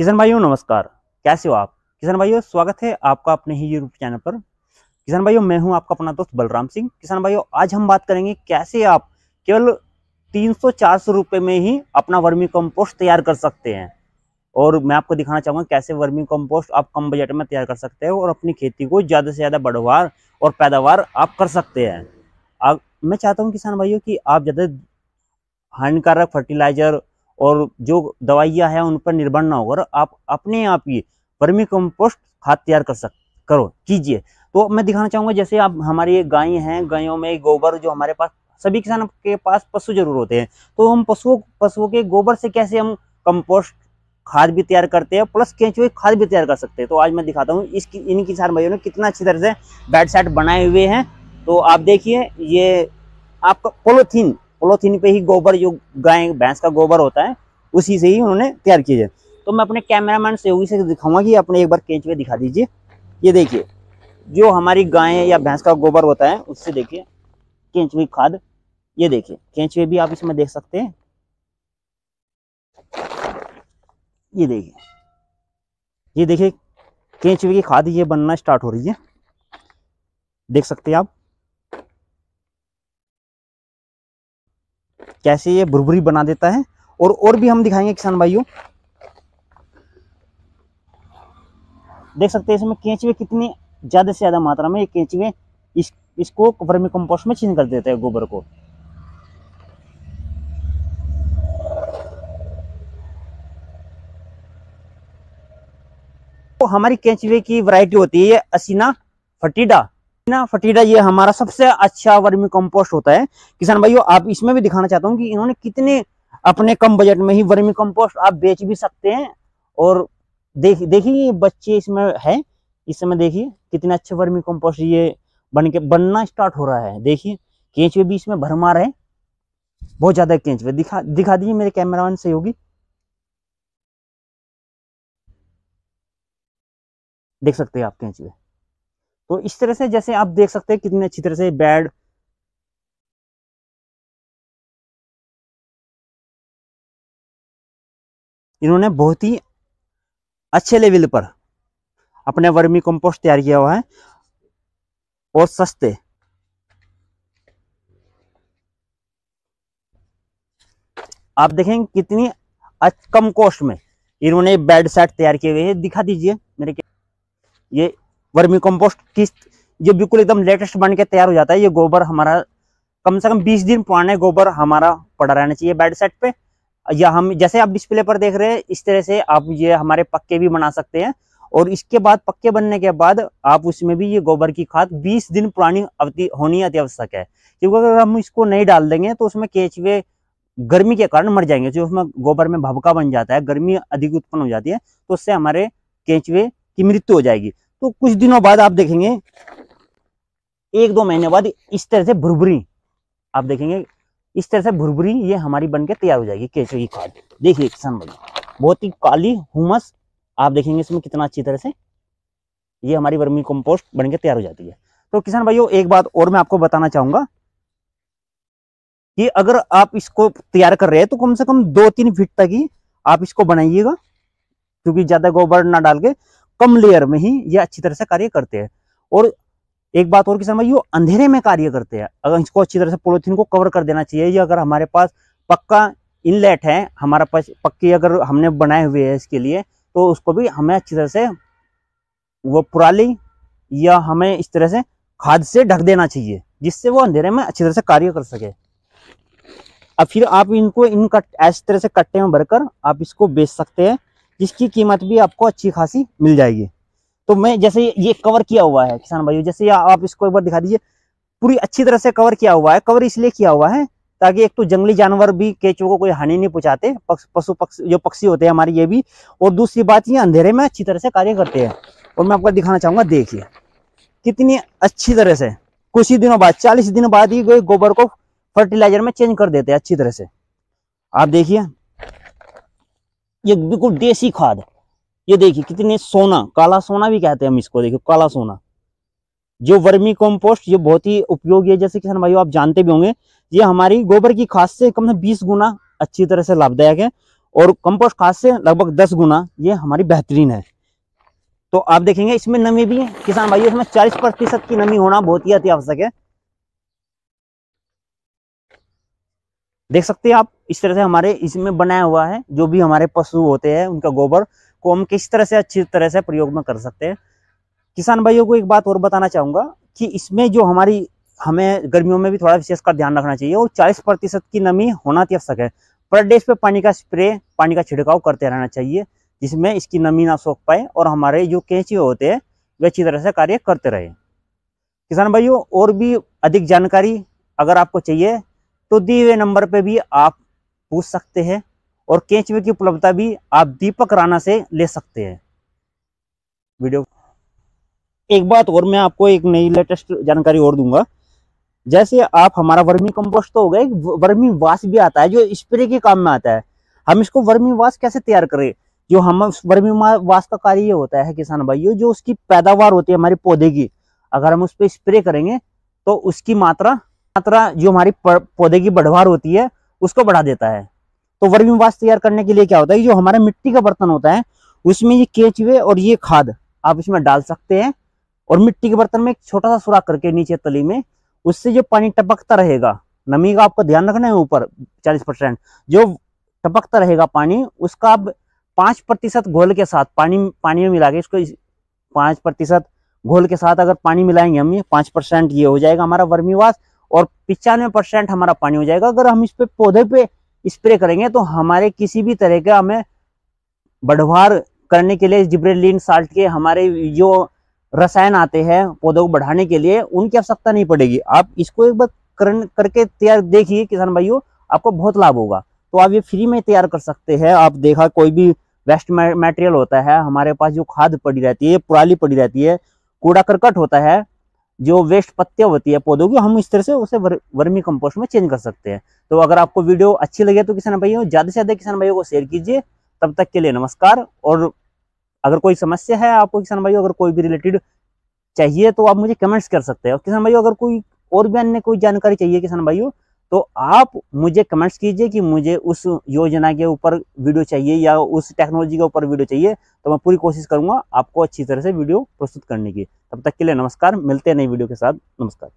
किसान भाइयों नमस्कार। कैसे हो आप? किसान भाइयों स्वागत है आपका अपने ही यूट्यूब चैनल पर। किसान भाइयों मैं हूं आपका अपना दोस्त बलराम सिंह। किसान भाइयों आज हम बात करेंगे कैसे आप केवल 300-400 रुपए में ही अपना वर्मी कंपोस्ट तैयार कर सकते हैं। और मैं आपको दिखाना चाहूंगा कैसे वर्मी कंपोस्ट आप कम बजट में तैयार कर सकते हैं और अपनी खेती को ज़्यादा से ज़्यादा बढ़वार और पैदावार आप कर सकते हैं। मैं चाहता हूँ किसान भाइयों कि आप ज़्यादा हानिकारक फर्टिलाइजर और जो दवाइयाँ हैं उन पर निर्भर ना होकर आप अपने आप ही वर्मी कंपोस्ट खाद तैयार करो कीजिए। तो मैं दिखाना चाहूँगा जैसे आप हमारी गाय हैं, गायों में गोबर जो हमारे पास सभी किसानों के पास पशु जरूर होते हैं, तो हम पशुओं के गोबर से कैसे हम कंपोस्ट खाद भी तैयार करते हैं प्लस केंचुए खाद भी तैयार कर सकते हैं। तो आज मैं दिखाता हूँ इन किसान भाइयों ने कितना अच्छी तरह से बेड सेट बनाए हुए हैं। तो आप देखिए ये आपका पोलोथीन पे ही गोबर जो गाय भैंस का गोबर होता है उसी से ही उन्होंने तैयार किए हैं। तो मैं अपने कैमरामैन सहयोगी से दिखाऊंगा कि अपने एक बार केंचुए दिखा दीजिए। ये देखिए जो हमारी गाय या भैंस का गोबर होता है उससे देखिए केंचुए खाद। ये देखिए केंचुए भी आप इसमें देख सकते हैं। ये देखिए केंचुए की खाद ये बनना स्टार्ट हो रही है, देख सकते हैं आप कैसे ये भुरभुरी बना देता है। और भी हम दिखाएंगे किसान भाइयों। देख सकते हैं इसमें केंचुए कितनी ज्यादा से ज्यादा मात्रा में ये केंचुए इसको वर्मी कंपोस्ट में चेंज कर देते हैं गोबर को। तो हमारी केंचुए की वैरायटी होती है असीना फटीडा। फटीडा ये हमारा सबसे अच्छा वर्मी कंपोस्ट होता है। किसान भाइयों आप इसमें भी दिखाना चाहता हूँ कि इन्होंने कितने अपने कम बजट में ही वर्मी कंपोस्ट आप बेच भी सकते हैं। और देखिए बच्चे इसमें है, इस समय देखिए कितने अच्छे वर्मी कंपोस्ट ये बनना स्टार्ट हो रहा है। देखिए केंचुए भी इसमें भरमार है, बहुत ज्यादा केंचुए। दिखा दीजिए मेरे कैमरामैन सहयोगी, देख सकते हैं आप केंचुए। तो इस तरह से जैसे आप देख सकते हैं कितने अच्छी तरह से बेड इन्होंने बहुत ही अच्छे लेवल पर अपने वर्मी कंपोस्ट तैयार किया हुआ है और सस्ते। आप देखेंगे कितनी कम कॉस्ट में इन्होंने बेड सेट तैयार किए हुए हैं। दिखा दीजिए मेरे ये वर्मी कंपोस्ट किस जो बिल्कुल एकदम लेटेस्ट बन के तैयार हो जाता है। ये गोबर हमारा कम से कम 20 दिन पुराने गोबर हमारा पड़ा रहना चाहिए बेड सेट पे। या हम जैसे आप डिस्प्ले पर देख रहे हैं इस तरह से आप ये हमारे पक्के भी बना सकते हैं। और इसके बाद पक्के बनने के बाद आप उसमें भी ये गोबर की खाद 20 दिन पुरानी अवधि होनी अति आवश्यक है, क्योंकि अगर हम इसको नहीं डाल देंगे तो उसमें केंचुए गर्मी के कारण मर जाएंगे। जो उसमें गोबर में भभका बन जाता है, गर्मी अधिक उत्पन्न हो जाती है, तो उससे हमारे केंचुए की मृत्यु हो जाएगी। तो कुछ दिनों बाद आप देखेंगे 1-2 महीने बाद इस तरह से भुरभुरी आप देखेंगे, इस तरह से भुरभुरी ये हमारी बनके तैयार हो जाएगी केंचुए की खाद। देखिए किसान भाई बहुत ही काली हुमस आप देखेंगे इसमें कितना अच्छी तरह से ये हमारी वर्मी कंपोस्ट बनके तैयार हो जाती है। तो किसान भाइयों एक बात और मैं आपको बताना चाहूंगा कि अगर आप इसको तैयार कर रहे हैं तो कम से कम 2-3 फीट तक ही आप इसको बनाइएगा, क्योंकि ज्यादा गोबर ना डाल के कम लेयर में ही ये अच्छी तरह से कार्य करते हैं। और एक बात और किसान भाइयों अंधेरे में कार्य करते हैं। अगर इसको अच्छी तरह से पॉलिथीन को कवर कर देना चाहिए, या अगर हमारे पास पक्का इनलेट है, हमारा पास पक्की अगर हमने बनाए हुए हैं इसके लिए, तो उसको भी हमें अच्छी तरह से वो पुराली या हमें इस तरह से खाद से ढक देना चाहिए, जिससे वो अंधेरे में अच्छी तरह से कार्य कर सके। अब फिर आप इनको इस तरह से कट्टे में भरकर आप इसको बेच सकते हैं, जिसकी कीमत भी आपको अच्छी खासी मिल जाएगी। तो मैं जैसे ये कवर किया हुआ है किसान भाइयों, जैसे आप इसको एक बार दिखा दीजिए, पूरी अच्छी तरह से कवर किया हुआ है। कवर इसलिए किया हुआ है ताकि एक तो जंगली जानवर भी केंचुओं को कोई हानि नहीं पहुंचाते, पशु पक्षी जो पक्षी होते हैं हमारे ये भी, और दूसरी बात ये अंधेरे में अच्छी तरह से कार्य करते हैं। और मैं आपको दिखाना चाहूंगा, देखिए कितनी अच्छी तरह से कुछ ही दिनों बाद 40 दिन बाद ही गोबर को फर्टिलाइजर में चेंज कर देते हैं अच्छी तरह से। आप देखिए ये बिल्कुल देसी खाद, ये देखिए कितने सोना, काला सोना भी कहते हैं हम इसको, देखिए काला सोना जो वर्मी कंपोस्ट ये बहुत ही उपयोगी है। जैसे किसान भाइयों आप जानते भी होंगे ये हमारी गोबर की खाद से कम से 20 गुना अच्छी तरह से लाभदायक है। और कंपोस्ट खाद से लगभग 10 गुना ये हमारी बेहतरीन है। तो आप देखेंगे इसमें नमी भी है किसान भाइयों, इसमें 40% की नमी होना बहुत ही अति आवश्यक है। देख सकते हैं आप इस तरह से हमारे इसमें बनाया हुआ है, जो भी हमारे पशु होते हैं उनका गोबर को हम किस तरह से अच्छी तरह से प्रयोग में कर सकते हैं। किसान भाइयों को एक बात और बताना चाहूंगा कि इसमें जो हमारी हमें गर्मियों में भी थोड़ा विशेषकर ध्यान रखना चाहिए, और 40% की नमी होना आवश्यक है। पर डे इस पे पानी का स्प्रे, पानी का छिड़काव करते रहना चाहिए, जिसमें इसकी नमी ना सोख पाए और हमारे जो केंचुए होते हैं वे अच्छी तरह से कार्य करते रहे। किसान भाइयों और भी अधिक जानकारी अगर आपको चाहिए तो दिए हुए नंबर पे भी आप पूछ सकते हैं, और केंचुए की उपलब्धता भी आप दीपक राणा से ले सकते हैं। वीडियो एक बात और मैं आपको एक नई लेटेस्ट जानकारी और दूंगा। जैसे आप हमारा वर्मी कंपोस्ट तो हो गया, वर्मी वाश भी आता है जो स्प्रे के काम में आता है। हम इसको वर्मी वाश कैसे तैयार करें? जो हम वर्मी वाश का कार्य ये होता है किसान भाइयों, जो उसकी पैदावार होती है हमारे पौधे की, अगर हम उस पर स्प्रे करेंगे तो उसकी मात्रा जो हमारी पौधे की बढ़वार होती है उसको बढ़ा देता है। तो वर्मी वाश तैयार करने के लिए क्या होता है, जो हमारा मिट्टी का बर्तन होता है उसमें ये केंचुए और ये खाद आप इसमें डाल सकते हैं, और मिट्टी के बर्तन में एक छोटा सा सुराख करके नीचे तली में, उससे जो पानी टपकता रहेगा, नमी का आपको ध्यान रखना है, ऊपर 40% जो टपकता रहेगा पानी, उसका आप 5% घोल के साथ पानी में मिला के इसको 5% घोल के साथ अगर पानी मिलाएंगे हम, ये 5% ये हो जाएगा हमारा वर्मी वाश, और 95% हमारा पानी हो जाएगा। अगर हम इस पे पौधे पे स्प्रे करेंगे तो हमारे किसी भी तरह का हमें बढ़वार करने के लिए जिब्रेलिन साल्ट के हमारे जो रसायन आते हैं पौधों को बढ़ाने के लिए, उनकी आवश्यकता नहीं पड़ेगी। आप इसको एक बार करके तैयार देखिए किसान भाइयों, आपको बहुत लाभ होगा। तो आप ये फ्री में तैयार कर सकते हैं। आप देखा कोई भी वेस्ट मटेरियल होता है हमारे पास, जो खाद पड़ी रहती है, पुराली पड़ी रहती है, कूड़ा करकट होता है, जो वेस्ट पत्तियां होती है पौधों की, हम इस तरह से उसे वर्मी कंपोस्ट में चेंज कर सकते हैं। तो अगर आपको वीडियो अच्छी लगे तो किसान भाइयों ज्यादा से ज्यादा किसान भाइयों को शेयर कीजिए। तब तक के लिए नमस्कार। और अगर कोई समस्या है आपको किसान भाइयों, अगर कोई भी रिलेटेड चाहिए तो आप मुझे कमेंट्स कर सकते हैं। और किसान भाइयों अगर कोई और भी अन्य कोई जानकारी चाहिए किसान भाइयों, तो आप मुझे कमेंट्स कीजिए कि मुझे उस योजना के ऊपर वीडियो चाहिए या उस टेक्नोलॉजी के ऊपर वीडियो चाहिए, तो मैं पूरी कोशिश करूंगा आपको अच्छी तरह से वीडियो प्रस्तुत करने की। तब तक के लिए नमस्कार, मिलते हैं नई वीडियो के साथ। नमस्कार।